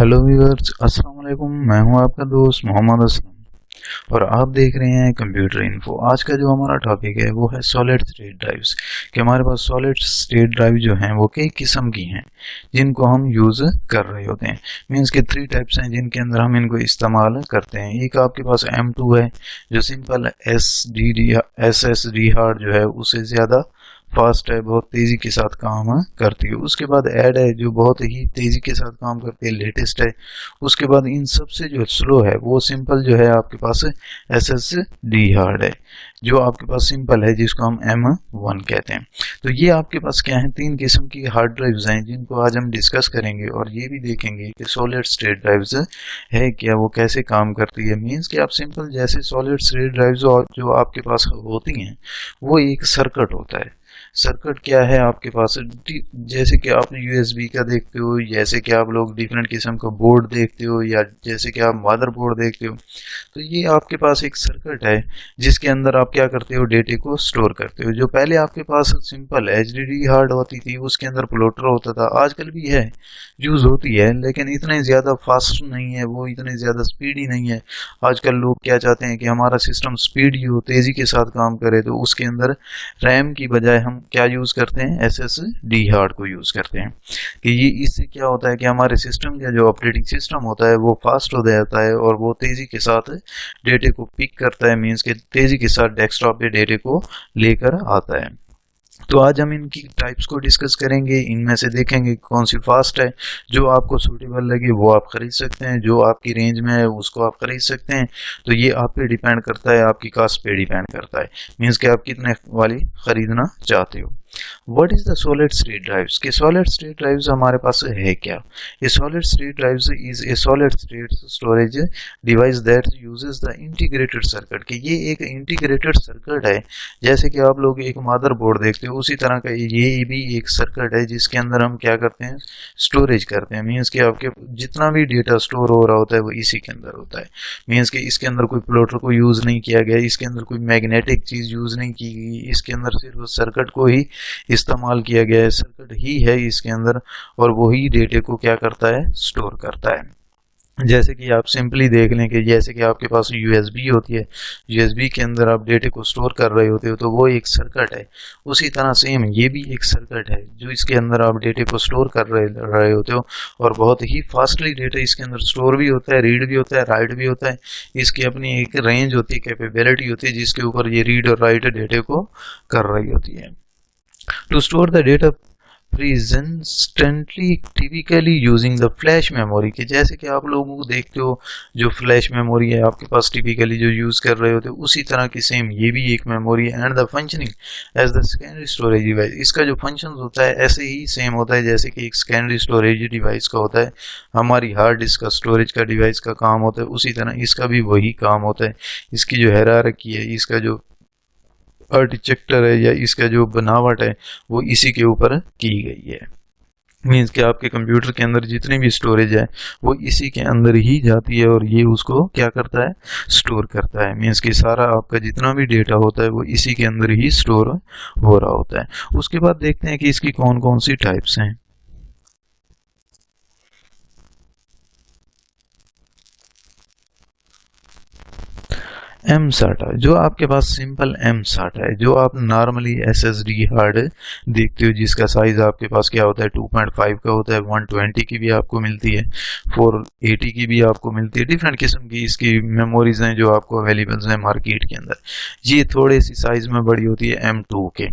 Hello viewers, अस्सलाम वालेकुम। मैं हूं आपका दोस्त मोहम्मद असलम और आप देख रहे हैं कंप्यूटर इन्फो। आज का जो हमारा टॉपिक है वो है सॉलिड स्टेट ड्राइव्स। कि हमारे पास सॉलिड स्टेट ड्राइव जो हैं वो कई किस्म की हैं जिनको हम यूज़ कर रहे होते हैं। मीन्स के 3 टाइप्स हैं जिनके अंदर हम इनको इस्तेमाल करते हैं। एक आपके पास M2 है जो सिंपल SSD हार्ड जो है उससे ज़्यादा फास्ट है, बहुत तेज़ी के साथ काम करती है। उसके बाद ऐड है जो बहुत ही तेज़ी के साथ काम करती है, लेटेस्ट है। उसके बाद इन सबसे जो स्लो है वो सिंपल जो है आपके पास SSD हार्ड है जो आपके पास सिंपल है, जिसको हम M1 कहते हैं। तो ये आपके पास क्या है, 3 किस्म की हार्ड ड्राइव्स हैं जिनको आज हम डिस्कस करेंगे और ये भी देखेंगे कि सॉलिड स्टेट ड्राइव्स है क्या, वो कैसे काम करती है। मीन्स कि आप सिंपल जैसे सॉलिड स्टेट ड्राइव्स जो आपके पास होती हैं वो एक सर्किट होता है। सर्किट क्या है आपके पास, जैसे कि आप USB का देखते हो, जैसे कि आप लोग डिफरेंट किस्म का बोर्ड देखते हो, या जैसे कि आप मदर बोर्ड देखते हो। तो ये आपके पास एक सर्किट है जिसके अंदर आप क्या करते हो, डेटे को स्टोर करते हो। जो पहले आपके पास सिंपल HDD हार्ड होती थी उसके अंदर प्लॉटर होता था, आजकल भी है, यूज़ होती है, लेकिन इतने ज़्यादा फास्ट नहीं है, वो इतने ज़्यादा स्पीडी नहीं है। आजकल लोग क्या चाहते हैं कि हमारा सिस्टम स्पीडी हो, तेज़ी के साथ काम करे, तो उसके अंदर रैम की बजाय हम क्या यूज़ करते हैं, SSD हार्ड को यूज़ करते हैं। कि ये इससे क्या होता है कि हमारे सिस्टम का जो ऑपरेटिंग सिस्टम होता है वो फास्ट हो जाता है और वो तेज़ी के साथ डेटे को पिक करता है। मीन्स के तेज़ी के साथ डेस्कटॉप पे डेटे को लेकर आता है। तो आज हम इनकी टाइप्स को डिस्कस करेंगे, इनमें से देखेंगे कौन सी फास्ट है, जो आपको सूटेबल लगे वो आप ख़रीद सकते हैं, जो आपकी रेंज में है उसको आप ख़रीद सकते हैं। तो ये आप पे डिपेंड करता है, आपकी कास्ट पे डिपेंड करता है। मीन्स कि आप कितने वाली ख़रीदना चाहते हो। What is the solid state drives? के सॉलिड स्टेट ड्राइव्स हमारे पास है क्या? ए solid state drives is a solid state storage device that uses the integrated circuit. कि ये एक इंटीग्रेटेड सर्किट है, जैसे कि आप लोग एक मदरबोर्ड देखते हो उसी तरह का ये भी एक सर्किट है जिसके अंदर हम क्या करते हैं, स्टोरेज करते हैं। मीन्स कि आपके जितना भी डेटा स्टोर हो रहा होता है वो इसी के अंदर होता है। मीन्स कि इसके अंदर कोई प्लॉटर को यूज़ नहीं किया गया, इसके अंदर कोई मैग्नेटिक चीज़ यूज़ नहीं की गई, इसके अंदर सिर्फ सर्किट को ही इस्तेमाल किया गया है, सर्किट ही है इसके अंदर और वही डेटे को क्या करता है, स्टोर करता है। जैसे कि आप सिंपली देख लें कि जैसे कि आपके पास USB होती है, USB के अंदर आप डेटे को स्टोर कर रहे होते हो तो वो एक सर्किट है। उसी तरह सेम ये भी एक सर्किट है जो इसके अंदर आप डेटे को स्टोर कर रहे होते हो और बहुत ही फास्टली डेटा इसके अंदर स्टोर भी होता है, रीड भी होता है, राइट भी होता है। इसकी अपनी एक रेंज होती है, कैपेबिलिटी होती है, जिसके ऊपर ये रीड और राइट डेटे को कर रही होती है। To store the data presently typically using the flash memory। कि जैसे कि आप लोगों को देखते हो जो फ्लैश मेमोरी है आपके पास टिपिकली जो यूज़ कर रहे होते हो, उसी तरह की सेम ये भी एक मेमोरी है। And the functioning as the secondary storage device. इसका जो फंक्शन होता है ऐसे ही सेम होता है जैसे कि एक सेकेंडरी स्टोरेज डिवाइस का होता है, हमारी हार्ड डिस्क का स्टोरेज का डिवाइस का काम होता है, उसी तरह इसका भी वही काम होता है। इसकी जो हायरार्की है, इसका जो आर्किटेक्चर है या इसका जो बनावट है वो इसी के ऊपर की गई है। मीन्स कि आपके कंप्यूटर के अंदर जितनी भी स्टोरेज है वो इसी के अंदर ही जाती है और ये उसको क्या करता है, स्टोर करता है। मीन्स कि सारा आपका जितना भी डेटा होता है वो इसी के अंदर ही स्टोर हो रहा होता है। उसके बाद देखते हैं कि इसकी कौन कौन सी टाइप्स हैं। M SATA, जो आपके पास सिंपल M SATA है, जो आप नॉर्मली SSD हार्ड देखते हो, जिसका साइज़ आपके पास क्या होता है, 2.5 का होता है, 120 की भी आपको मिलती है, 480 की भी आपको मिलती है। डिफरेंट किस्म की इसकी मेमोरीज हैं जो आपको अवेलेबल हैं मार्केट के अंदर। ये थोड़ी सी साइज़ में बड़ी होती है M2 के।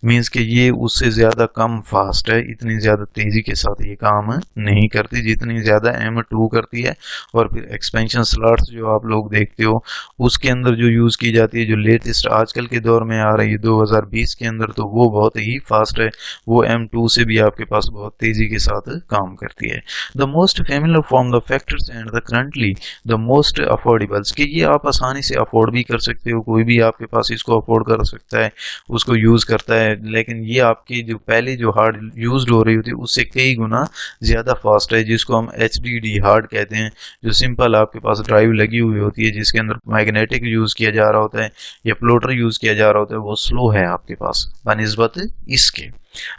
मीन्स कि ये उससे ज़्यादा कम फास्ट है, इतनी ज़्यादा तेज़ी के साथ ये काम नहीं करती जितनी ज़्यादा M2 करती है। और फिर एक्सपेंशन स्लॉट्स जो आप लोग देखते हो उसके अंदर जो यूज़ की जाती है, जो लेटेस्ट आजकल के दौर में आ रही है 2020 के अंदर, तो वो बहुत ही फास्ट है। वो M2 से भी आपके पास बहुत तेज़ी के साथ काम करती है। The most familiar from the factors and the currently the most affordables. कि ये आप आसानी से अफोर्ड भी कर सकते हो, कोई भी आपके पास इसको अफोर्ड कर सकता है, उसको यूज़ करता है। लेकिन ये आपकी जो पहले जो हार्ड यूज़ हो रही होती है उससे कई गुना ज़्यादा फास्ट है, जिसको हम HDD हार्ड कहते हैं। जो सिंपल आपके पास ड्राइव लगी हुई होती है जिसके अंदर मैग्नेटिक यूज़ किया जा रहा होता है या प्लॉटर यूज़ किया जा रहा होता है वो स्लो है आपके पास बनिस्बत इसके।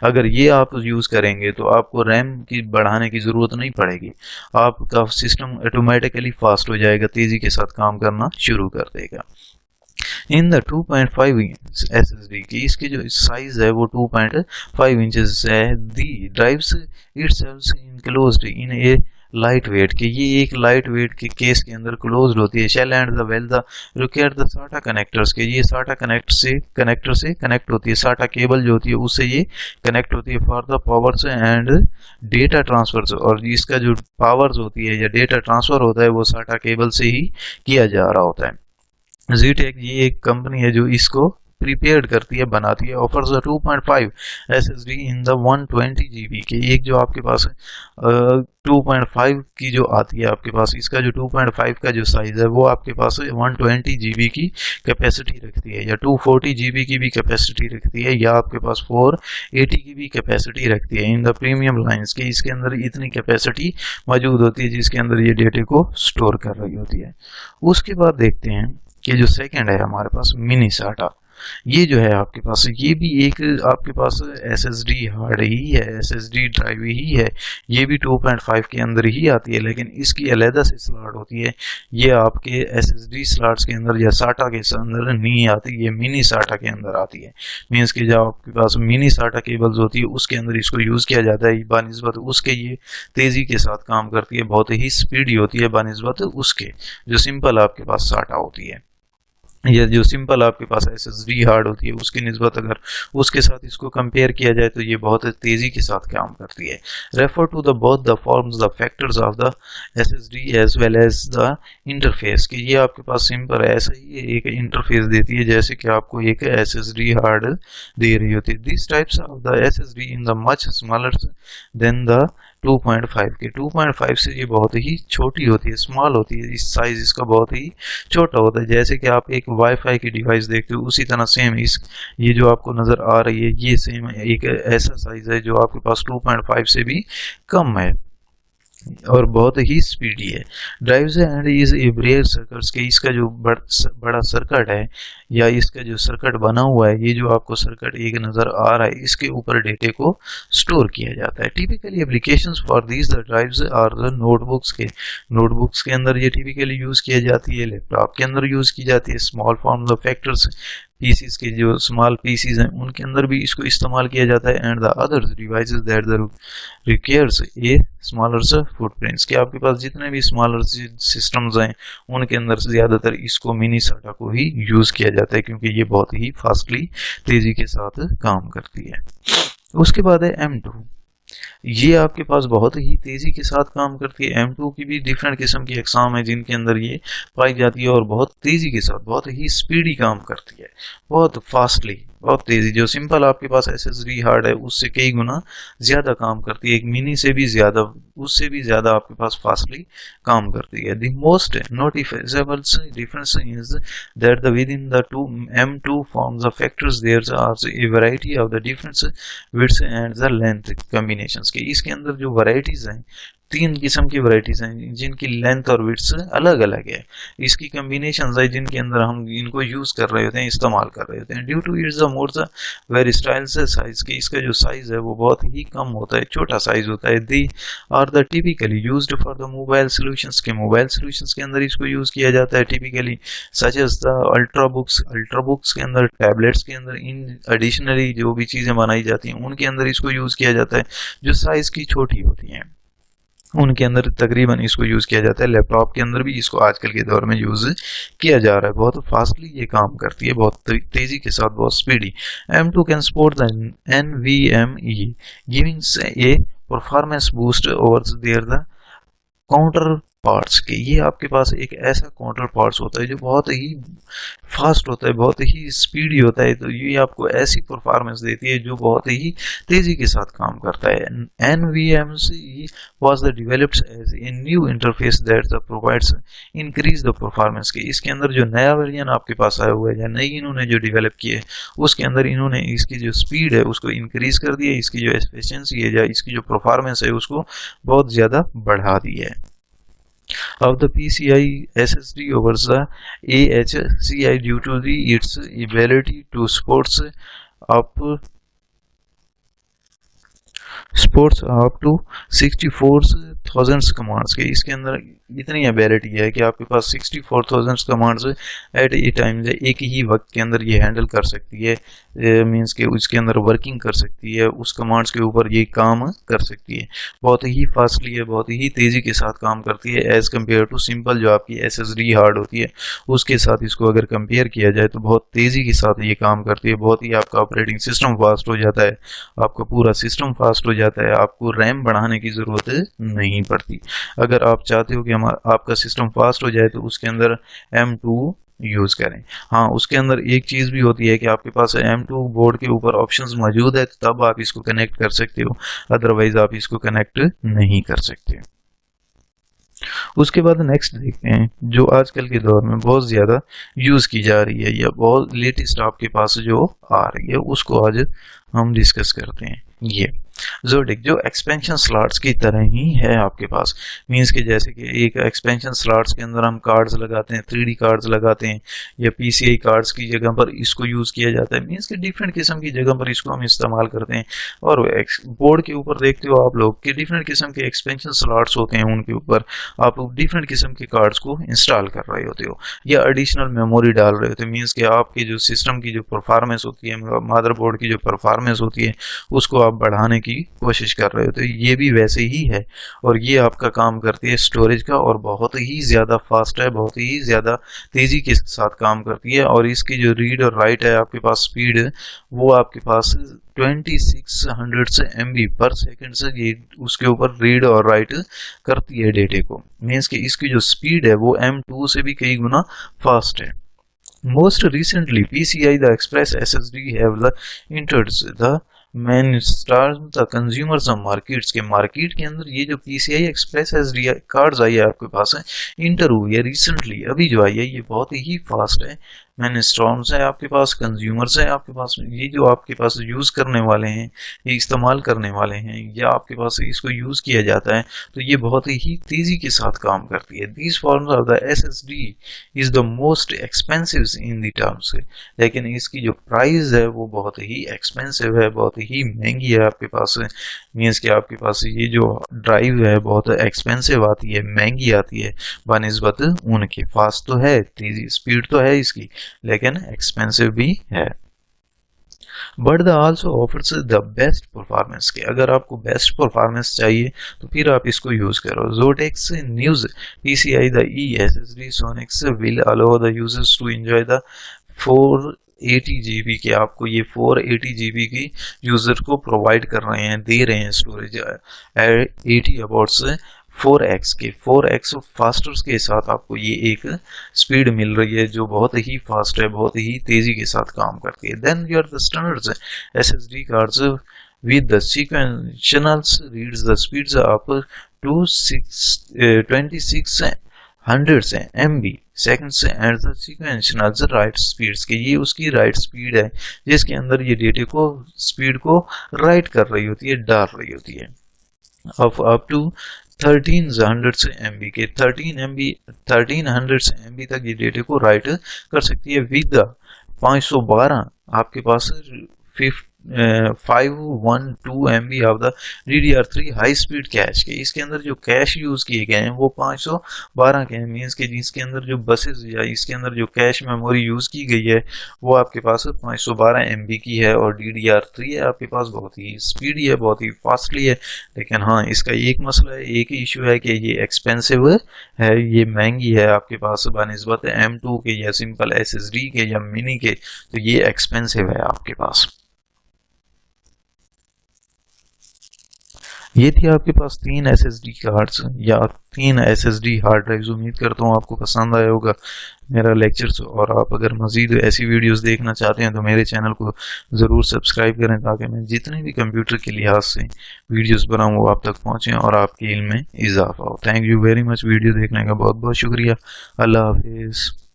अगर ये आप यूज़ करेंगे तो आपको रैम की बढ़ाने की ज़रूरत नहीं पड़ेगी, आपका सिस्टम ऑटोमेटिकली फास्ट हो जाएगा, तेज़ी के साथ काम करना शुरू कर देगा। इन द 2.5 इंच SSD की इसकी जो साइज है वो 2.5 इंचेस है। The drives itself enclosed in a light weight के, ये एक लाइट वेट के केस के अंदर क्लोज होती है। Shell and the well the require the SATA connectors के, ये साटा कनेक्टर से कनेक्ट होती है, साटा केबल जो होती है उससे ये कनेक्ट होती है for the powers and data transfer. और इसका जो पावर्स होती है या डेटा ट्रांसफर होता है वो साटा केबल से ही किया जा रहा होता है। ZTEC ये एक कंपनी है जो इसको प्रिपेयर्ड करती है, बनाती है। Offers 2.5 SSD in the 120 GB के, एक जो आपके पास 2.5 की जो आती है आपके पास, इसका जो 2.5 का जो साइज है वो आपके पास 120 GB की कैपेसिटी रखती है या 240 GB की भी कैपेसिटी रखती है या आपके पास 480 की भी कैपेसिटी रखती है। इन द प्रीमियम लाइंस के इसके अंदर इतनी कैपेसिटी मौजूद होती है जिसके अंदर ये डेटे को स्टोर कर रही होती है। उसके बाद देखते हैं कि जो सेकंड है हमारे पास मिनी साटा, ये जो है आपके पास ये भी एक आपके पास SSD हार्ड ही है, SSD ड्राइव ही है, ये भी 2.5 के अंदर ही आती है लेकिन इसकी अलहदा से स्लॉट होती है। ये आपके SSD स्लॉट्स के अंदर या साटा के अंदर नहीं आती, ये मिनी साटा के अंदर आती है। मीन्स कि जो आपके पास मिनी साटा केबल्स होती है उसके अंदर इसको यूज़ किया जाता है। बानिस्बत उसके ये तेज़ी के साथ काम करती है, बहुत ही स्पीडी होती है बानिस्बत उसके जो सिंपल आपके पास साटा होती है या जो सिंपल आपके पास SSD हार्ड होती है उसकी निस्बत अगर उसके साथ इसको कंपेयर किया जाए तो ये बहुत तेज़ी के साथ काम करती है। Refer to the both the forms the factors of the SSD as well as the interface कि ये आपके पास सिंपल है, ऐसा ही एक इंटरफेस देती है जैसे कि आपको एक SSD हार्ड दे रही होती है। This types of the SSD in the much smaller than the 2.5 के, 2.5 से ये बहुत ही छोटी होती है, स्मॉल होती है, इस साइज इसका बहुत ही छोटा होता है। जैसे कि आप एक वाईफाई की डिवाइस देखते हो उसी तरह सेम इस ये जो आपको नज़र आ रही है ये सेम एक ऐसा साइज है जो आपके पास 2.5 से भी कम है और बहुत ही स्पीडी है। ड्राइव्स एंड इज एब्रियर सर्किट्स के, इसका जो बड़ा सर्किट है या इसका जो सर्किट बना हुआ है, ये जो आपको सर्किट एक नज़र आ रहा है इसके ऊपर डेटे को स्टोर किया जाता है। Typically applications for these the drives are the notebooks के अंदर ये टिपिकली यूज़ किया जाती है, लैपटॉप के अंदर यूज़ की जाती है। Small forms of factors PCs के जो स्मॉल पीसीज हैं उनके अंदर भी इसको इस्तेमाल किया जाता है। And the other devices that the requires a smaller footprints के, आपके पास जितने भी स्मॉलर सिस्टम्स हैं उनके अंदर ज़्यादातर इसको मिनी साटा को ही यूज़ किया जाता है क्योंकि ये बहुत ही फास्टली तेज़ी के साथ काम करती है। उसके बाद है M2, ये आपके पास बहुत ही तेज़ी के साथ काम करती है। M2 की भी डिफरेंट किस्म की एग्जाम है जिनके अंदर ये पाई जाती है और बहुत तेज़ी के साथ बहुत ही स्पीडी काम करती है, बहुत फास्टली, बहुत तेज़ी। जो सिंपल आपके पास SSD हार्ड है उससे कई गुना ज़्यादा काम करती है, एक मिनी से भी ज़्यादा, उससे भी ज़्यादा आपके पास फास्टली काम करती है। The most noticeable difference is that the with in the M2 forms of factors there are a variety of the difference width and the length combinations के, इसके अंदर जो वैरायटीज़ हैं 3 किस्म की वैरायटीज़ हैं जिनकी लेंथ और विड्थ अलग अलग है। इसकी कम्बिनेशंस है जिनके अंदर हम इनको यूज़ कर रहे होते हैं, इस्तेमाल कर रहे होते हैं। Due to its the more the very style से साइज के, इसका जो साइज़ है वो बहुत ही कम होता है, छोटा साइज़ होता है। They are the typically used for the mobile solutions के, मोबाइल सोल्यूशंस के अंदर इसको यूज़ किया जाता है typically, such as the ultra books के अंदर, टैबलेट्स के अंदर, इन एडिशनली जो भी चीज़ें बनाई जाती हैं उनके अंदर इसको यूज़ किया जाता है जो साइज़ की छोटी होती हैं उनके अंदर तकरीबन इसको यूज़ किया जाता है। लैपटॉप के अंदर भी इसको आजकल के दौर में यूज़ किया जा रहा है, बहुत फास्टली ये काम करती है, बहुत तेज़ी के साथ, बहुत speedy. M2 can support the NVMe giving a performance boost over there the counterparts के, ये आपके पास एक ऐसा काउंटर पार्ट्स होता है जो बहुत ही फास्ट होता है, बहुत ही स्पीडी होता है, तो ये आपको ऐसी परफॉर्मेंस देती है जो बहुत ही तेज़ी के साथ काम करता है। NVMe was the developed as a new interface that provides increase the performance के, इसके अंदर जो नया वर्जन आपके पास आया हुआ है या नई इन्होंने जो डेवलप की है उसके अंदर इन्होंने इसकी जो स्पीड है उसको इंक्रीज कर दिया, इसकी जो एफिशिएंसी है या इसकी जो परफॉर्मेंस है उसको बहुत ज़्यादा बढ़ा दी है। of the PCI SSD over the AHCI due to its ability to support up to 64,000 commands के। इसके अंदर इतनी एबिलिटी है कि आपके पास 64,000 कमांड्स एट ए टाइम एक ही वक्त के अंदर ये हैंडल कर सकती है, मींस के उसके अंदर वर्किंग कर सकती है, उस कमांड्स के ऊपर ये काम कर सकती है। बहुत ही फास्टली है, बहुत ही तेज़ी के साथ काम करती है एज़ कम्पेयर टू सिंपल जो आपकी SSD हार्ड होती है उसके साथ इसको अगर कंपेयर किया जाए तो बहुत तेज़ी के साथ ये काम करती है। बहुत ही आपका ऑपरेटिंग सिस्टम फास्ट हो जाता है, आपका पूरा सिस्टम फास्ट हो जाता है, आपको रैम बढ़ाने की ज़रूरत नहीं पड़ती। अगर आप चाहते हो कि आपका सिस्टम फास्ट हो जाए तो उसके अंदर M2 यूज़ करें। हाँ, उसके अंदर एक चीज़ भी होती है कि आपके पास M2 बोर्ड के ऊपर ऑप्शंस मौजूद है, तब आप इसको कनेक्ट कर सकते हो, अदरवाइज आप इसको कनेक्ट नहीं कर सकते। उसके बाद नेक्स्ट देखते हैं जो आजकल के दौर में बहुत ज़्यादा यूज़ की जा रही है या बहुत लेटेस्ट आपके पास जो आ रही है उसको आज हम डिस्कस करते हैं। ये ज़ोडिक जो एक्सपेंशन स्लॉट्स की तरह ही है आपके पास, मींस के जैसे कि एक एक्सपेंशन स्लॉट्स के अंदर हम कार्ड्स लगाते हैं, 3D कार्ड्स लगाते हैं या PCI कार्ड्स की जगह पर इसको यूज़ किया जाता है, मींस के डिफरेंट किस्म की जगह पर इसको हम इस्तेमाल करते हैं। और बोर्ड के ऊपर देखते हो आप लोग कि डिफरेंट किस्म के एक्सपेंशन स्लॉट्स होते हैं, उनके ऊपर आप डिफरेंट किस्म के कार्ड्स को इंस्टॉल कर रहे होते हो या एडिशनल मेमोरी डाल रहे होते हो, मीन्स के आपके जो सिस्टम की जो परफॉर्मेंस होती है, मदरबोर्ड की जो परफॉर्मेंस होती है उसको आप बढ़ाने की कोशिश कर रहे हो। तो ये भी वैसे ही है और ये आपका काम करती है स्टोरेज का और बहुत ही ज़्यादा फास्ट है, बहुत ही ज़्यादा तेज़ी के साथ काम करती है। और इसकी जो रीड और राइट है आपके पास स्पीड वो आपके पास 2600 MB पर सेकेंड से ये उसके ऊपर रीड और राइट करती है डेटे को, मीन्स कि इसकी जो स्पीड है वो M2 से भी कई गुना फास्ट है। Most recently, PCI the Express SSD have the entered the mainstream the consumers of markets के मार्केट के अंदर ये जो PCI Express SSD कार्ड्स आई है आपके पास है, इंटर हुई है रिसेंटली, अभी जो आई है ये बहुत ही फास्ट है। मैन स्टॉर्म्स है आपके पास, कंज्यूमर्स है आपके पास, ये जो आपके पास यूज़ करने वाले हैं, ये इस्तेमाल करने वाले हैं या आपके पास इसको यूज़ किया जाता है तो ये बहुत ही तेज़ी के साथ काम करती है। This forms of the SSD is the most expensive in the terms, लेकिन इसकी जो प्राइस है वो बहुत ही एक्सपेंसिव है, बहुत ही महंगी है आपके पास, मीन्स कि आपके पास ये जो ड्राइव है बहुत एक्सपेंसिव आती है, महंगी आती है बनिस्बत उनके। फास्ट तो है, तेज़ी स्पीड तो है इसकी, लेकिन एक्सपेंसिव भी है। But the also offers the best performance के, अगर आपको बेस्ट परफॉर्मेंस चाहिए तो फिर आप इसको यूज़ करो। Zotac news PCI the eSSD Sonix will allow the users to enjoy the 480 GB के, आपको ये 480 GB की यूज़र को प्रोवाइड कर रहे हैं, दे रहे हैं स्टोरेज 80 अबाउट्स 4x के 4x फास्टर्स के साथ आपको ये एक स्पीड मिल रही है जो बहुत ही फास्ट है, बहुत ही तेज़ी के साथ काम करती है। Then your the standards SSD cards with the sequentials reads the speeds up to 2600 MB seconds and the sequentials write speeds के, ये उसकी राइट स्पीड है जिसके अंदर ये डेटे को स्पीड को राइट कर रही होती है, डाल रही होती है। अप टू 1300 MB के 1300 MB तक ये डेटे को राइट कर सकती है विद 512 आपके पास 512 MB of the DDR3 high speed cash के। इसके अंदर जो कैश यूज़ किए गए हैं वो 512 के हैं, मीन्स के जिसके अंदर जो बसेस या इसके अंदर जो कैश मेमोरी यूज़ की गई है वो आपके पास 512 MB की है और DDR3 है आपके पास, बहुत ही स्पीडी है, बहुत ही फास्टली है। लेकिन हाँ, इसका एक मसला है, एक ही इशू है कि ये एक्सपेंसिव है, ये महंगी है आपके पास बनिस्बत M2 के या सिंपल SSD के या मिनी के, तो ये एक्सपेंसिव है आपके पास। ये थी आपके पास 3 SSD कार्ड्स या 3 SSD हार्ड ड्राइव्स। उम्मीद करता हूँ आपको पसंद आया होगा मेरा लेक्चर्स, और आप अगर मज़ीद ऐसी वीडियोस देखना चाहते हैं तो मेरे चैनल को ज़रूर सब्सक्राइब करें ताकि मैं जितने भी कंप्यूटर के लिहाज से वीडियोस बनाऊँ वो आप तक पहुँचें और आपके इल्म में इजाफा हो। Thank you very much, video देखने का बहुत बहुत शुक्रिया। अल्लाह हाफिज़।